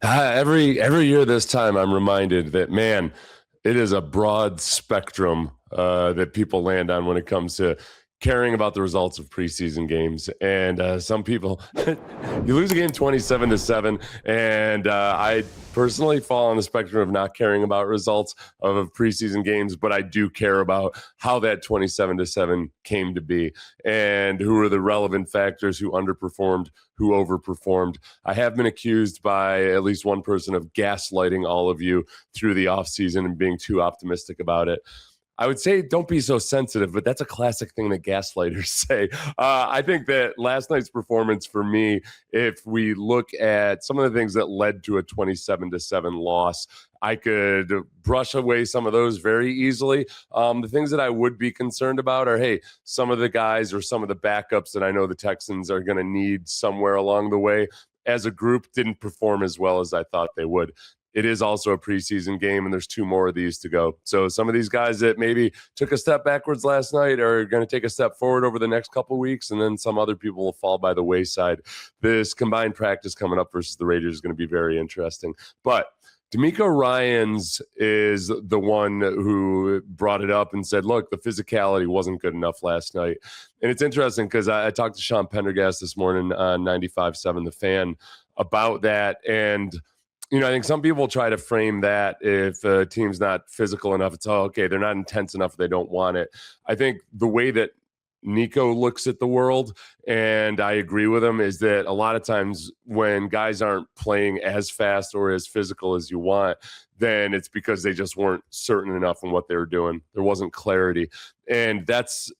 Every year this time, I'm reminded that, man, it is a broad spectrum that people land on when it comes to caring about the results of preseason games. And some people, you lose a game 27-7, and I personally fall on the spectrum of not caring about results of preseason games, but I do care about how that 27-7 came to be and who are the relevant factors, who underperformed, who overperformed. I have been accused by at least one person of gaslighting all of you through the offseason and being too optimistic about it. I would say don't be so sensitive, but that's a classic thing that gaslighters say. I think that last night's performance for me, if we look at some of the things that led to a 27-7 loss, I could brush away some of those very easily. The things that I would be concerned about are, hey, some of the guys or some of the backups that I know the Texans are going to need somewhere along the way as a group didn't perform as well as I thought they would. It is also a preseason game, and there's 2 more of these to go. So some of these guys that maybe took a step backwards last night are going to take a step forward over the next couple of weeks, and then some other people will fall by the wayside. This combined practice coming up versus the Raiders is going to be very interesting. But DeMeco Ryans is the one who brought it up and said, look, the physicality wasn't good enough last night. And it's interesting because I talked to Sean Pendergast this morning on 95.7 The Fan about that, and I think some people try to frame that if a team's not physical enough, it's, okay, they're not intense enough, they don't want it. I think the way that Nico looks at the world, and I agree with him, is that a lot of times when guys aren't playing as fast or as physical as you want, then it's because they just weren't certain enough in what they were doing. There wasn't clarity. And that's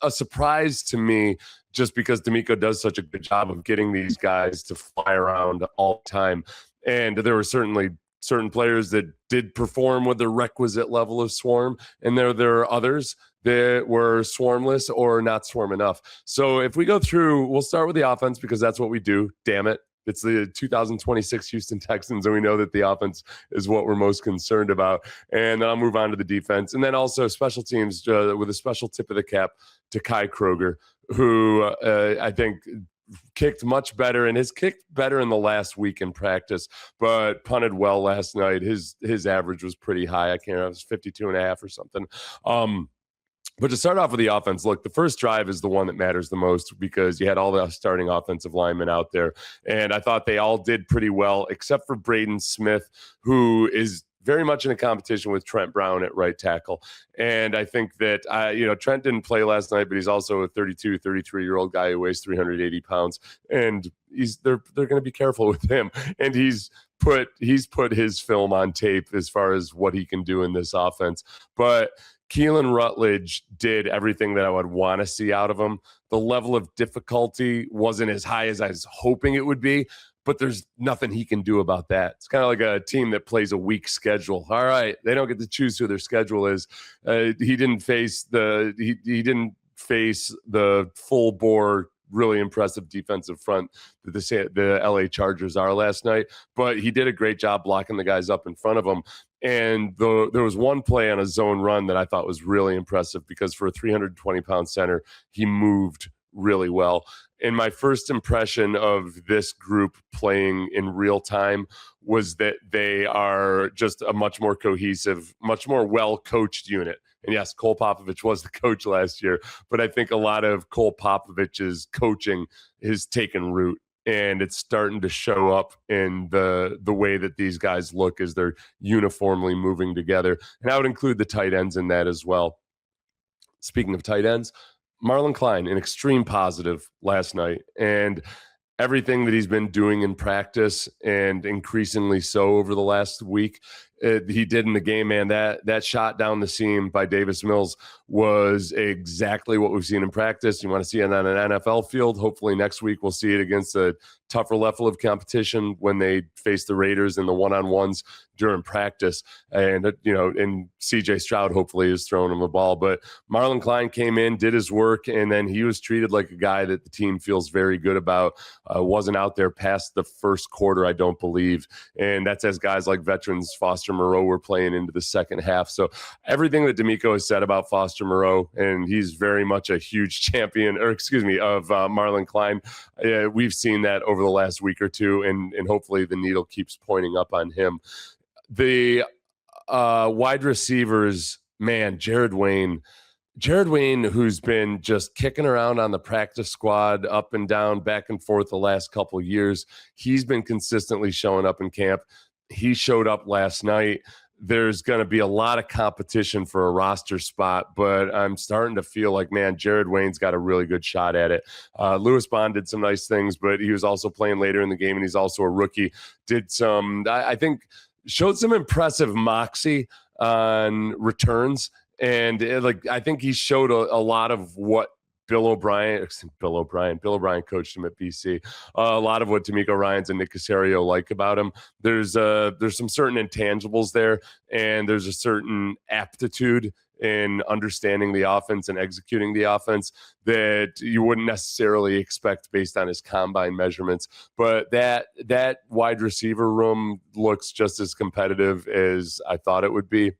a surprise to me, just because DeMeco does such a good job of getting these guys to fly around all the time. And there were certainly certain players that did perform with the requisite level of swarm, and there are others that were swarmless or not swarm enough. So if we go through, we'll start with the offense because that's what we do. Damn it. It's the 2026 Houston Texans, and we know that the offense is what we're most concerned about. And then I'll move on to the defense. And then also special teams with a special tip of the cap to Kai Kroger, who I think kicked much better and has kicked better in the last week in practice, but punted well last night. His average was pretty high. I can't remember, it was 52.5 or something. But to start off with the offense, look, the first drive is the one that matters the most because you had all the starting offensive linemen out there. And I thought they all did pretty well, except for Braden Smith, who is very much in a competition with Trent Brown at right tackle. And I think that, Trent didn't play last night, but he's also a 32, 33-year-old guy who weighs 380 pounds. And they're going to be careful with him. And he's put his film on tape as far as what he can do in this offense. But Keylan Rutledge did everything that I would want to see out of him. The level of difficulty wasn't as high as I was hoping it would be, but there's nothing he can do about that. It's kind of like a team that plays a weak schedule. All right, they don't get to choose who their schedule is. He didn't face the full bore, really impressive defensive front that the LA Chargers are last night, but he did a great job blocking the guys up in front of him. And there was one play on a zone run that I thought was really impressive because for a 320-pound center, he moved really well. And my first impression of this group playing in real time was that they are just a much more cohesive, much more well-coached unit. And yes, Cole Popovich was the coach last year, but I think a lot of Cole Popovich's coaching has taken root. And it's starting to show up in the way that these guys look as they're uniformly moving together. And I would include the tight ends in that as well. Speaking of tight ends, Marlin Klein, an extreme positive last night. And everything that he's been doing in practice and increasingly so over the last week, he did in the game, man. That shot down the seam by Davis Mills was exactly what we've seen in practice. You want to see it on an NFL field. Hopefully next week we'll see it against a tougher level of competition when they face the Raiders in the one-on-ones during practice. And, and CJ Stroud hopefully is throwing him the ball. But Marlin Klein came in, did his work, and then he was treated like a guy that the team feels very good about. Wasn't out there past the first quarter, I don't believe. And that's as guys like veterans Foster Foster Moreau were playing into the second half. So everything that DeMeco has said about Foster Moreau, and he's very much a huge champion, of Marlin Klein. We've seen that over the last week or two, and hopefully the needle keeps pointing up on him. The wide receivers, man, Jared Wayne, who's been just kicking around on the practice squad, up and down, back and forth the last couple of years. He's been consistently showing up in camp. He showed up last night. There's going to be a lot of competition for a roster spot, but I'm starting to feel like, man, Jared Wayne's got a really good shot at it. Lewis Bond did some nice things, but he was also playing later in the game, and he's also a rookie. I think, showed some impressive moxie on returns. And I think he showed a lot of what Bill O'Brien coached him at BC. A lot of what DeMeco Ryans and Nick Caserio like about him. There's some certain intangibles there, and there's a certain aptitude in understanding the offense and executing the offense that you wouldn't necessarily expect based on his combine measurements. But that wide receiver room looks just as competitive as I thought it would be.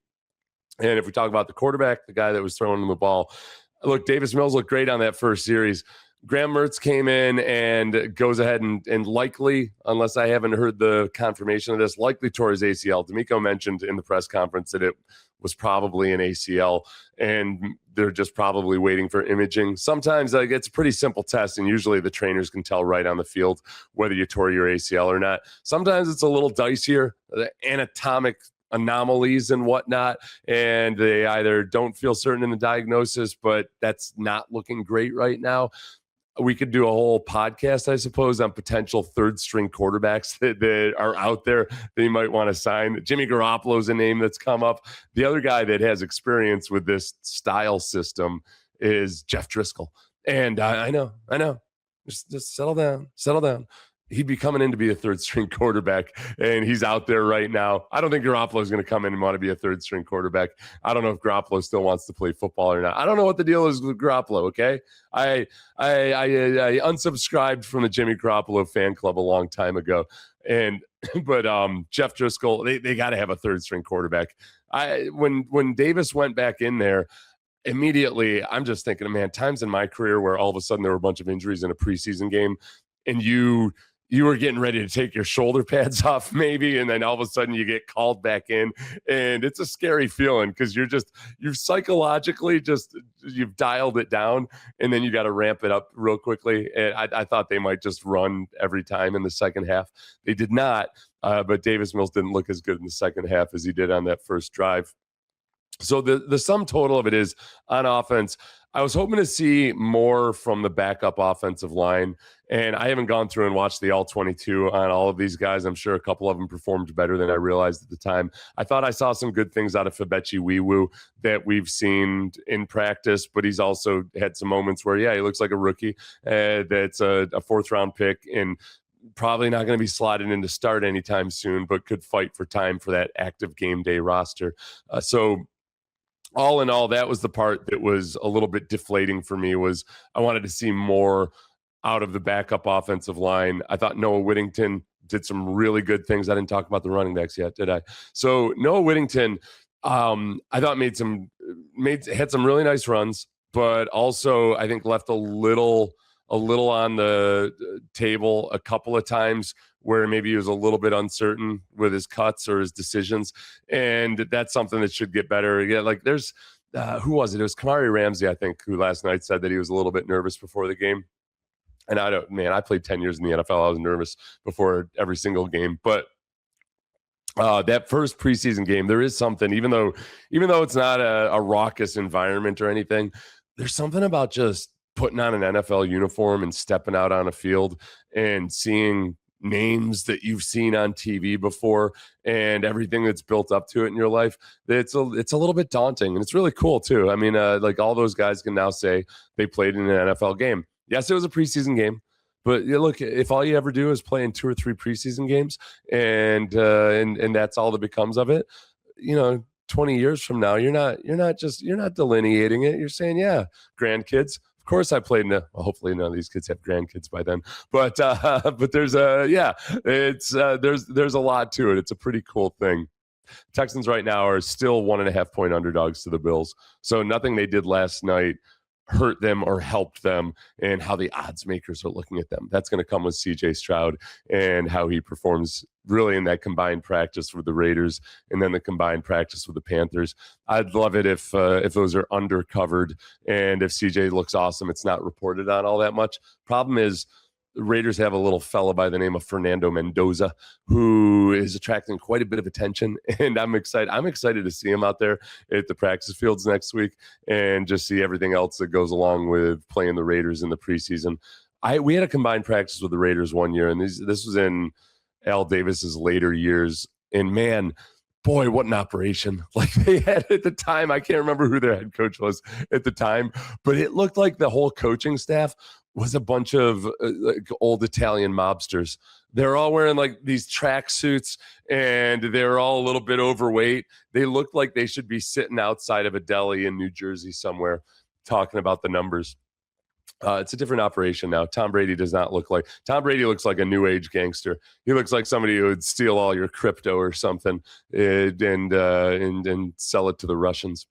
And if we talk about the quarterback, the guy that was throwing him the ball, look, Davis Mills looked great on that first series. Graham Mertz came in and goes ahead and likely, unless I haven't heard the confirmation of this, likely tore his ACL. DeMeco mentioned in the press conference that it was probably an ACL, and they're just probably waiting for imaging. Sometimes it's a pretty simple test, and usually the trainers can tell right on the field whether you tore your ACL or not. Sometimes it's a little dicier, the anatomic anomalies and whatnot, and they either don't feel certain in the diagnosis, but that's not looking great right now. We could do a whole podcast, I suppose, on potential third string quarterbacks that are out there that you might want to sign. Jimmy Garoppolo's a name that's come up. The other guy that has experience with this style system is Jeff Driscoll. And I know. Just settle down. He'd be coming in to be a third string quarterback, and he's out there right now. I don't think Garoppolo is going to come in and want to be a third string quarterback. I don't know if Garoppolo still wants to play football or not. I don't know what the deal is with Garoppolo. Okay. I unsubscribed from the Jimmy Garoppolo fan club a long time ago. But Jeff Driscoll, they got to have a third string quarterback. When Davis went back in there, immediately I'm just thinking, man, times in my career where all of a sudden there were a bunch of injuries in a preseason game, and you were getting ready to take your shoulder pads off maybe, and then all of a sudden you get called back in, and it's a scary feeling because you've psychologically you've dialed it down, and then you got to ramp it up real quickly. And I thought they might just run every time in the second half. They did not, but Davis Mills didn't look as good in the second half as he did on that first drive. So the sum total of it is, on offense, I was hoping to see more from the backup offensive line, and I haven't gone through and watched the all-22 on all of these guys. I'm sure a couple of them performed better than I realized at the time. I thought I saw some good things out of Febechi Wiwu that we've seen in practice, but he's also had some moments where, he looks like a rookie. That's a fourth-round pick, and probably not going to be slotted in to start anytime soon, but could fight for time for that active game day roster. So all in all, that was the part that was a little bit deflating for me. Was I wanted to see more out of the backup offensive line. I thought Noah Whittington did some really good things. I didn't talk about the running backs yet, did I? So Noah Whittington, I thought had some really nice runs, but also I think left a little on the table a couple of times where maybe he was a little bit uncertain with his cuts or his decisions. And that's something that should get better. Yeah, like there's, who was it? It was Kamari Ramsey, I think, who last night said that he was a little bit nervous before the game. And I played 10 years in the NFL. I was nervous before every single game. But that first preseason game, there is something, even though it's not a raucous environment or anything, there's something about just putting on an NFL uniform and stepping out on a field and seeing names that you've seen on TV before and everything that's built up to it in your life. It's a little bit daunting, and it's really cool too. I mean, like all those guys can now say they played in an NFL game. Yes, it was a preseason game, but look, if all you ever do is play in 2 or 3 preseason games and that's all that becomes of it, 20 years from now, you're not delineating it. You're saying, yeah, grandkids. Of course, I played hopefully none of these kids have grandkids by then, but there's there's a lot to it. It's a pretty cool thing. Texans right now are still 1.5-point underdogs to the Bills. So nothing they did last night hurt them or helped them, and how the odds makers are looking at them. That's going to come with CJ Stroud and how he performs really in that combined practice with the Raiders and then the combined practice with the Panthers. I'd love it if those are undercovered, and if CJ looks awesome, it's not reported on all that much. Problem is, the Raiders have a little fella by the name of Fernando Mendoza, who is attracting quite a bit of attention, and I'm excited. I'm excited to see him out there at the practice fields next week and just see everything else that goes along with playing the Raiders in the preseason. We had a combined practice with the Raiders one year, and this was in Al Davis's later years, and man, boy, what an operation. Like they had at the time, I can't remember who their head coach was at the time, but it looked like the whole coaching staff was a bunch of like old Italian mobsters. They're all wearing like these track suits, and they're all a little bit overweight. They looked like they should be sitting outside of a deli in New Jersey somewhere talking about the numbers. It's a different operation now. Tom Brady looks like a new age gangster. He looks like somebody who would steal all your crypto or something and sell it to the Russians.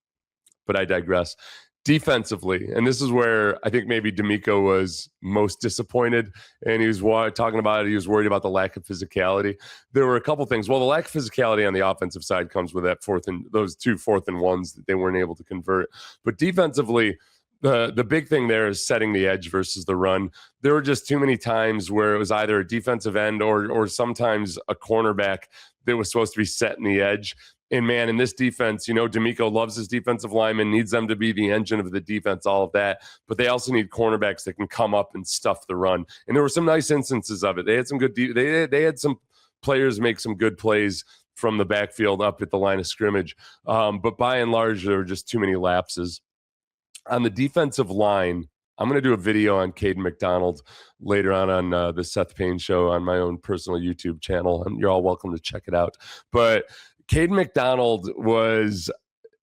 But I digress. Defensively, and this is where I think maybe DeMeco was most disappointed, and he was talking about it. He was worried about the lack of physicality. There were a couple things. Well, the lack of physicality on the offensive side comes with those 2 4th and 1s that they weren't able to convert. But defensively, the big thing there is setting the edge versus the run. There were just too many times where it was either a defensive end or sometimes a cornerback that was supposed to be setting the edge. And man, in this defense, DeMeco loves his defensive linemen, needs them to be the engine of the defense, all of that. But they also need cornerbacks that can come up and stuff the run. And there were some nice instances of it. They had some good. They had some players make some good plays from the backfield up at the line of scrimmage. But by and large, there were just too many lapses. On the defensive line, I'm going to do a video on Kayden McDonald later on the Seth Payne Show on my own personal YouTube channel, and you're all welcome to check it out. But Kayden McDonald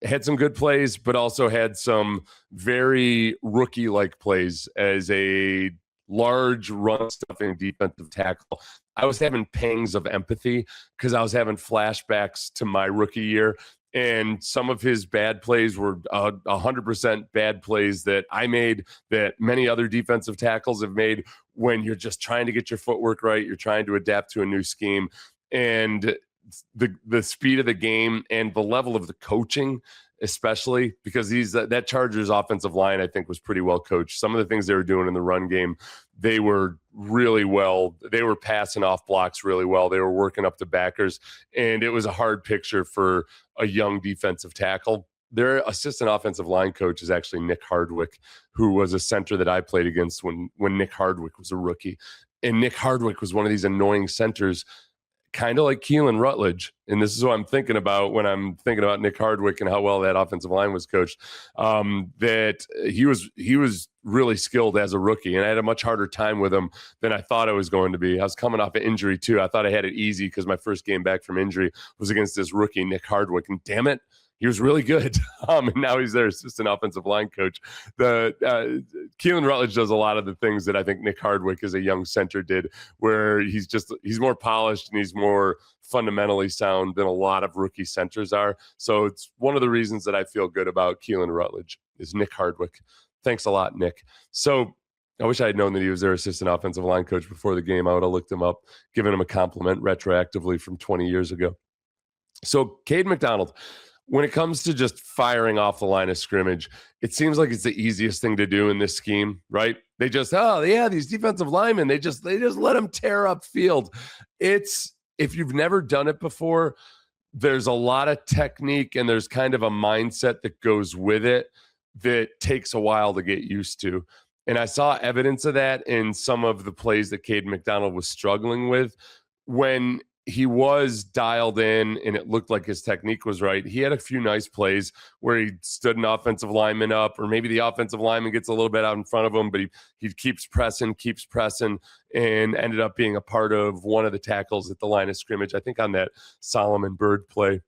had some good plays, but also had some very rookie-like plays as a large run-stuffing defensive tackle. I was having pangs of empathy because I was having flashbacks to my rookie year, and some of his bad plays were 100% bad plays that I made, that many other defensive tackles have made when you're just trying to get your footwork right, you're trying to adapt to a new scheme, and the speed of the game and the level of the coaching, especially because that Chargers offensive line, I think, was pretty well coached. Some of the things they were doing in the run game, they were really well. They were passing off blocks really well. They were working up the backers, and it was a hard picture for a young defensive tackle. Their assistant offensive line coach is actually Nick Hardwick, who was a center that I played against when Nick Hardwick was a rookie. And Nick Hardwick was one of these annoying centers, kind of like Keylan Rutledge. And this is what I'm thinking about when I'm thinking about Nick Hardwick and how well that offensive line was coached, that he was really skilled as a rookie, and I had a much harder time with him than I thought I was going to be. I was coming off an injury too. I thought I had it easy because my first game back from injury was against this rookie, Nick Hardwick, and damn it, he was really good. And now he's their assistant offensive line coach. Keylan Rutledge does a lot of the things that I think Nick Hardwick as a young center did, where he's more polished and he's more fundamentally sound than a lot of rookie centers are. So it's one of the reasons that I feel good about Keylan Rutledge is Nick Hardwick. Thanks a lot, Nick. So I wish I had known that he was their assistant offensive line coach before the game. I would have looked him up, given him a compliment retroactively from 20 years ago. So Kayden McDonald, when it comes to just firing off the line of scrimmage, it seems like it's the easiest thing to do in this scheme, right? They just, these defensive linemen, they just let them tear up field. If you've never done it before, there's a lot of technique and there's kind of a mindset that goes with it that takes a while to get used to. And I saw evidence of that in some of the plays that Kayden McDonald was struggling with. When he was dialed in and it looked like his technique was right, he had a few nice plays where he stood an offensive lineman up, or maybe the offensive lineman gets a little bit out in front of him, but he keeps pressing, and ended up being a part of one of the tackles at the line of scrimmage, I think on that Solomon Byrd play.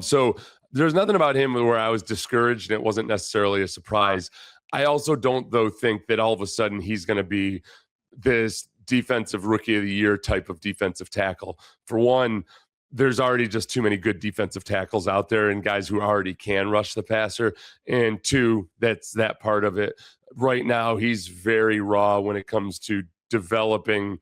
So there's nothing about him where I was discouraged, and it wasn't necessarily a surprise. I also don't, though, think that all of a sudden he's going to be this defensive rookie of the year type of defensive tackle. For one, there's already just too many good defensive tackles out there and guys who already can rush the passer. And two, that's that part of it. Right now, he's very raw when it comes to developing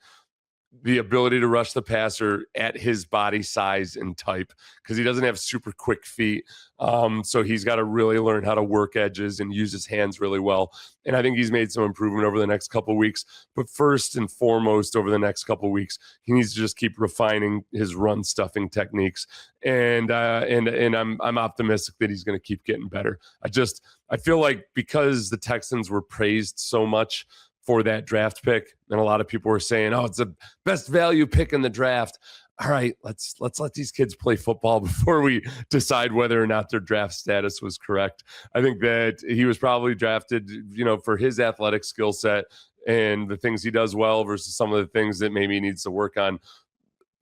the ability to rush the passer at his body size and type, because he doesn't have super quick feet. So he's got to really learn how to work edges and use his hands really well. And I think he's made some improvement over the next couple of weeks. But first and foremost, over the next couple of weeks, he needs to just keep refining his run stuffing techniques. And I'm optimistic that he's going to keep getting better. I feel like because the Texans were praised so much for that draft pick, and a lot of people were saying, "Oh, it's the best value pick in the draft." All right, let's let these kids play football before we decide whether or not their draft status was correct. I think that he was probably drafted, for his athletic skill set and the things he does well versus some of the things that maybe he needs to work on.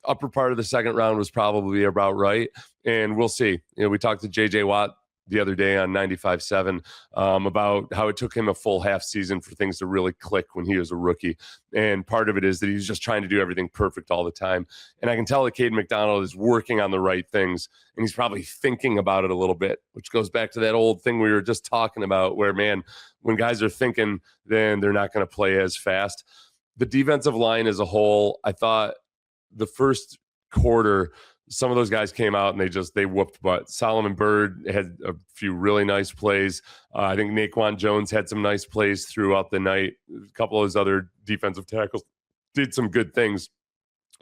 Upper part of the second round was probably about right, and we'll see. We talked to JJ Watt the other day on 95.7 about how it took him a full half season for things to really click when he was a rookie. And part of it is that he's just trying to do everything perfect all the time. And I can tell that Kayden McDonald is working on the right things, and he's probably thinking about it a little bit, which goes back to that old thing we were just talking about where, man, when guys are thinking, then they're not going to play as fast. The defensive line as a whole, I thought the first quarter, some of those guys came out and they whooped butt. Solomon Byrd had a few really nice plays. I think Naquan Jones had some nice plays throughout the night. A couple of those other defensive tackles did some good things,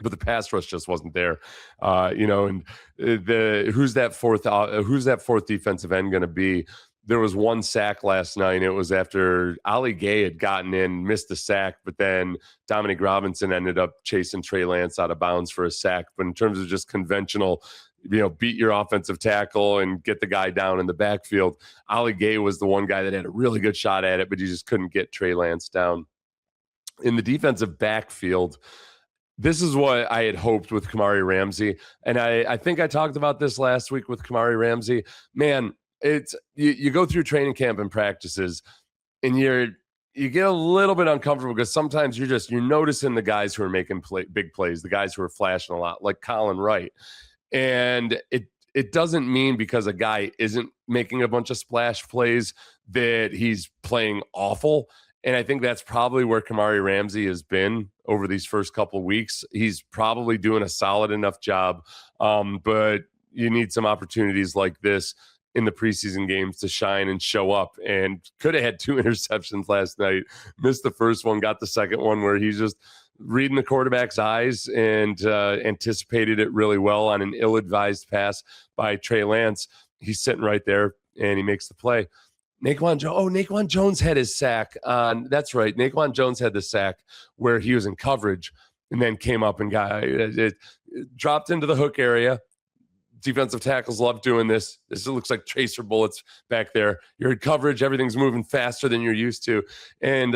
but the pass rush just wasn't there. And who's that fourth defensive end going to be? There was one sack last night. It was after Ali Gay had gotten in, missed the sack, but then Dominic Robinson ended up chasing Trey Lance out of bounds for a sack. But in terms of just conventional, beat your offensive tackle and get the guy down in the backfield, Ali Gay was the one guy that had a really good shot at it, but he just couldn't get Trey Lance down. In the defensive backfield, this is what I had hoped with Kamari Ramsey. And I think I talked about this last week with Kamari Ramsey. Man, it's you go through training camp and practices, and you get a little bit uncomfortable because sometimes you're noticing the guys who are making big plays, the guys who are flashing a lot, like Colin Wright. And it doesn't mean because a guy isn't making a bunch of splash plays that he's playing awful. And I think that's probably where Kamari Ramsey has been over these first couple of weeks. He's probably doing a solid enough job, but you need some opportunities like this in the preseason games to shine and show up. And could have had 2 interceptions last night. Missed the first one, got the second one where he's just reading the quarterback's eyes and anticipated it really well on an ill-advised pass by Trey Lance. He's sitting right there, and he makes the play. Naquan Jones had his sack on. That's right. Naquan Jones had the sack where he was in coverage and then came up and got it dropped into the hook area. Defensive tackles love doing this. This looks like tracer bullets back there. You're in coverage. Everything's moving faster than you're used to. And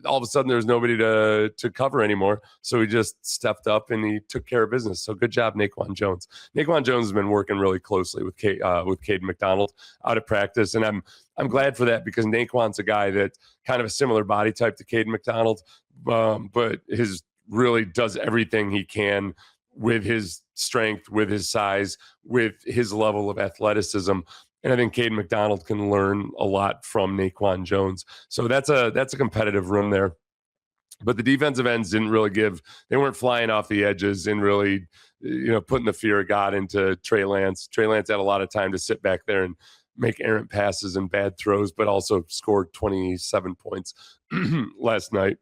all of a sudden, there's nobody to cover anymore. So he just stepped up and he took care of business. So good job, Naquan Jones. Naquan Jones has been working really closely with Kayden McDonald out of practice. And I'm glad for that because Naquan's a guy that kind of a similar body type to Kayden McDonald, but his really does everything he can with his strength, with his size, with his level of athleticism. And I think Kayden McDonald can learn a lot from Naquan Jones. So that's a competitive room there. But the defensive ends didn't really they weren't flying off the edges and really, putting the fear of God into Trey Lance. Trey Lance had a lot of time to sit back there and make errant passes and bad throws, but also scored 27 points last night.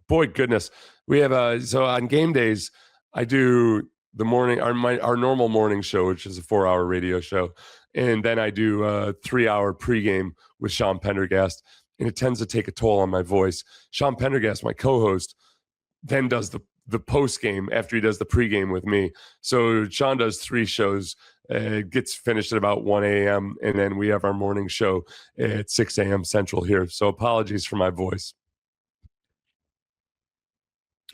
Boy, goodness. We have so on game days, I do the morning, our normal morning show, which is a 4-hour radio show. And then I do a 3-hour pregame with Sean Pendergast. And it tends to take a toll on my voice. Sean Pendergast, my co-host, then does the postgame after he does the pregame with me. So Sean does 3 shows. Gets finished at about 1 a.m. And then we have our morning show at 6 a.m. Central here. So apologies for my voice.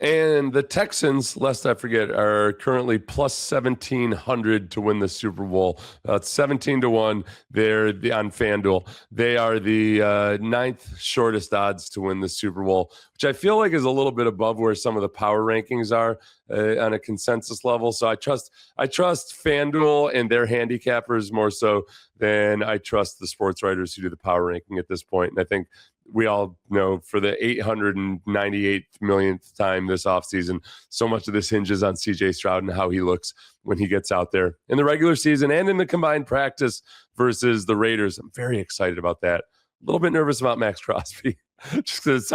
And the Texans, lest I forget, are currently plus 1,700 to win the Super Bowl. It's 17-1. They're on FanDuel. They are the ninth shortest odds to win the Super Bowl, which I feel like is a little bit above where some of the power rankings are on a consensus level. So I trust FanDuel and their handicappers more so than I trust the sports writers who do the power ranking at this point. And I think we all know for the 898 millionth time this offseason, so much of this hinges on CJ Stroud and how he looks when he gets out there in the regular season and in the combined practice versus the Raiders. I'm very excited about that. A little bit nervous about Max Crosby. Just because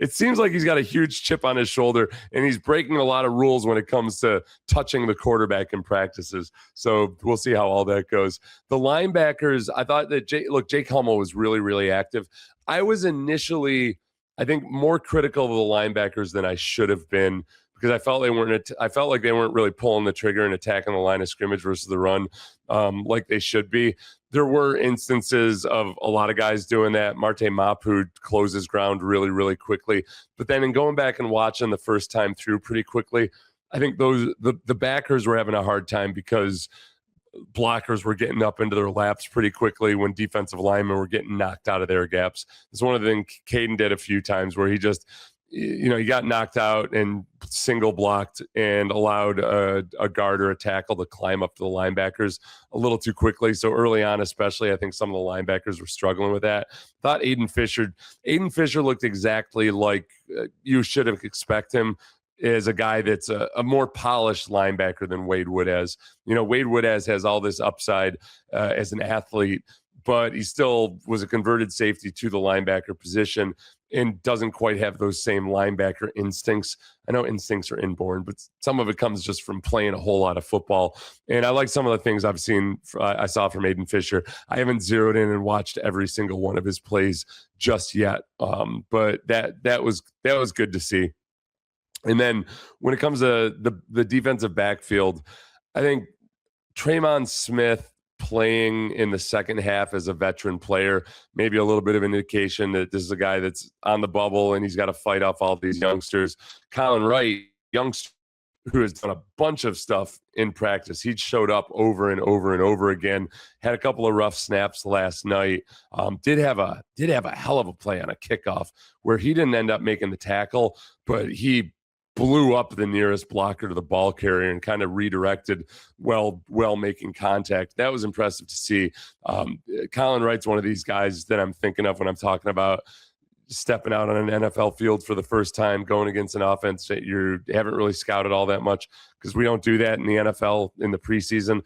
it seems like he's got a huge chip on his shoulder and he's breaking a lot of rules when it comes to touching the quarterback in practices. So we'll see how all that goes. The linebackers, I thought that Jake Hummel was really, really active. I was initially, I think, more critical of the linebackers than I should have been because I felt like they weren't really pulling the trigger and attacking the line of scrimmage versus the run like they should be. There were instances of a lot of guys doing that. Marte Mapp, who closes ground really, really quickly. But then in going back and watching the first time through pretty quickly, I think the backers were having a hard time because blockers were getting up into their laps pretty quickly when defensive linemen were getting knocked out of their gaps. It's one of the things Kayden did a few times where he just, he got knocked out and single blocked and allowed a guard or a tackle to climb up to the linebackers a little too quickly. So early on, especially, I think some of the linebackers were struggling with that. Thought Aidan Fisher looked exactly like you should have expected him is a guy that's a more polished linebacker than Wade Woodaz. Wade Woodaz has all this upside as an athlete, but he still was a converted safety to the linebacker position and doesn't quite have those same linebacker instincts. I know instincts are inborn, but some of it comes just from playing a whole lot of football. And I like some of the things I saw from Aidan Fisher. I haven't zeroed in and watched every single one of his plays just yet, but that was good to see. And then when it comes to the defensive backfield, I think Tremon Smith playing in the second half as a veteran player, maybe a little bit of an indication that this is a guy that's on the bubble and he's got to fight off all these youngsters. Colin Wright, youngster who has done a bunch of stuff in practice. He showed up over and over and over again, had a couple of rough snaps last night, did have a hell of a play on a kickoff where he didn't end up making the tackle, but he blew up the nearest blocker to the ball carrier and kind of redirected well making contact. That was impressive to see. Colin Wright's one of these guys that I'm thinking of when I'm talking about stepping out on an NFL field for the first time, going against an offense that you haven't really scouted all that much, because we don't do that in the NFL in the preseason.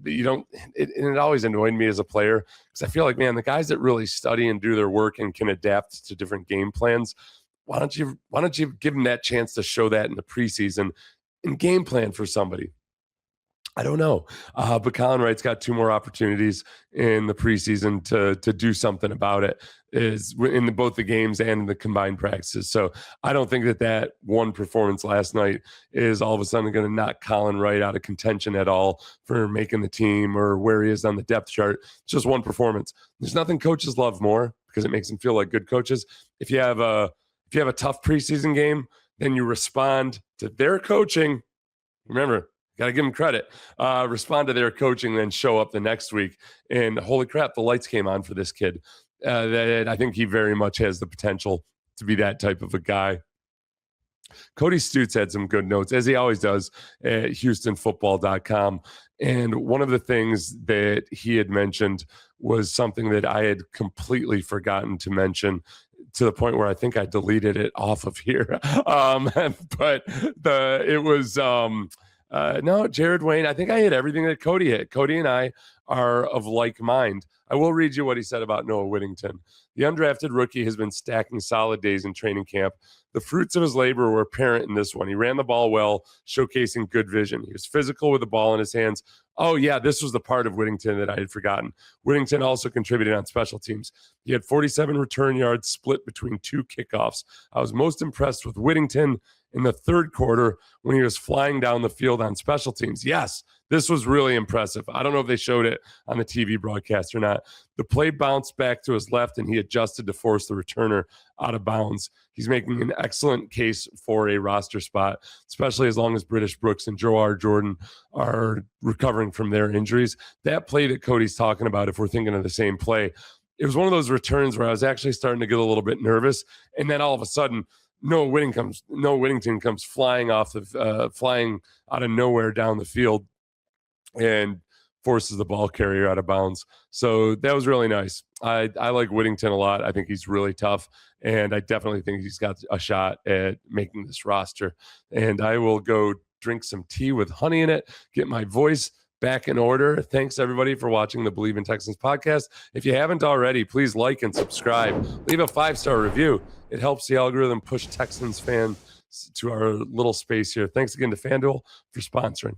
It always annoyed me as a player because I feel like, man, the guys that really study and do their work and can adapt to different game plans, why don't you give them that chance to show that in the preseason and game plan for somebody? I don't know. But Colin Wright's got two more opportunities in the preseason to do something about it, is in both the games and in the combined practices. So I don't think that one performance last night is all of a sudden going to knock Colin Wright out of contention at all for making the team or where he is on the depth chart. It's just one performance. There's nothing coaches love more, because it makes them feel like good coaches. If you have a tough preseason game, then you respond to their coaching. Remember, got to give them credit. Respond to their coaching, then show up the next week. And holy crap, the lights came on for this kid. That I think he very much has the potential to be that type of a guy. Cody Stutes had some good notes, as he always does, at HoustonFootball.com. And one of the things that he had mentioned was something that I had completely forgotten to mention, to the point where I think I deleted it off of here. But it was no, Jared Wayne. I think I hit everything that Cody hit. Cody and I are of like mind. I will read you what he said about Noah Whittington. The undrafted rookie has been stacking solid days in training camp. The fruits of his labor were apparent in this one. He ran the ball well, showcasing good vision. He was physical with the ball in his hands. Oh, yeah, this was the part of Whittington that I had forgotten. Whittington also contributed on special teams. He had 47 return yards split between two kickoffs. I was most impressed with Whittington in the third quarter when he was flying down the field on special teams. Yes, this was really impressive. I don't know if they showed it on the TV broadcast or not. The play bounced back to his left, and he adjusted to force the returner out of bounds. He's making an excellent case for a roster spot, especially as long as British Brooks and Joe Jordan are recovering from their injuries. That play that Cody's talking about, if we're thinking of the same play, it was one of those returns where I was actually starting to get a little bit nervous, and then all of a sudden, Noah Whittington comes flying out of nowhere down the field and forces the ball carrier out of bounds. So that was really nice. I like Whittington a lot. I think he's really tough, and I definitely think he's got a shot at making this roster. And I will go drink some tea with honey in it, get my voice back in order. Thanks, everybody, for watching the Believe in Texans podcast. If you haven't already, please like and subscribe. Leave a 5-star review. It helps the algorithm push Texans fans to our little space here. Thanks again to FanDuel for sponsoring.